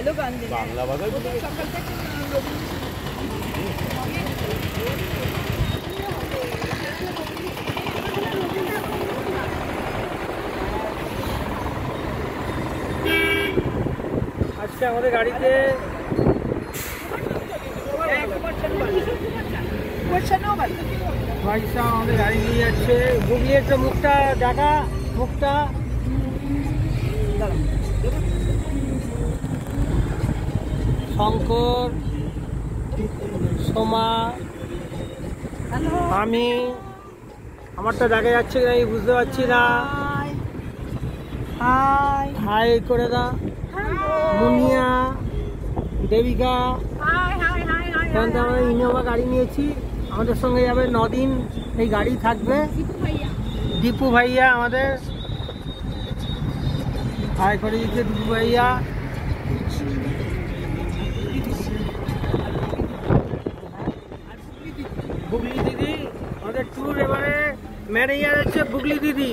ভালো গান দিলেন, বাংলা বাজার সকাল থেকে আজকে আমাদের গাড়িতে পয়সা আমাদের গাড়ি নিয়ে যাচ্ছে। গুগলি একটু মুখটা দেখা, মুখটা শঙ্কর, সোমা, আমি, আমারটা দেখা যাচ্ছে কিনা আমি বুঝতে পারছি না। হাই করে দা। মুনিয়া, দেবিকা, আমরা ইনোভা গাড়ি নিয়েছি, আমাদের সঙ্গে যাবে 9 দিন এই গাড়ি থাকবে। দীপু ভাইয়া আমাদের হাই করে দিচ্ছে, দীপু ভাইয়া। বুগলি দিদি আমাদের ট্যুর এবারে ম্যানেজার হচ্ছে বুগলি দিদি।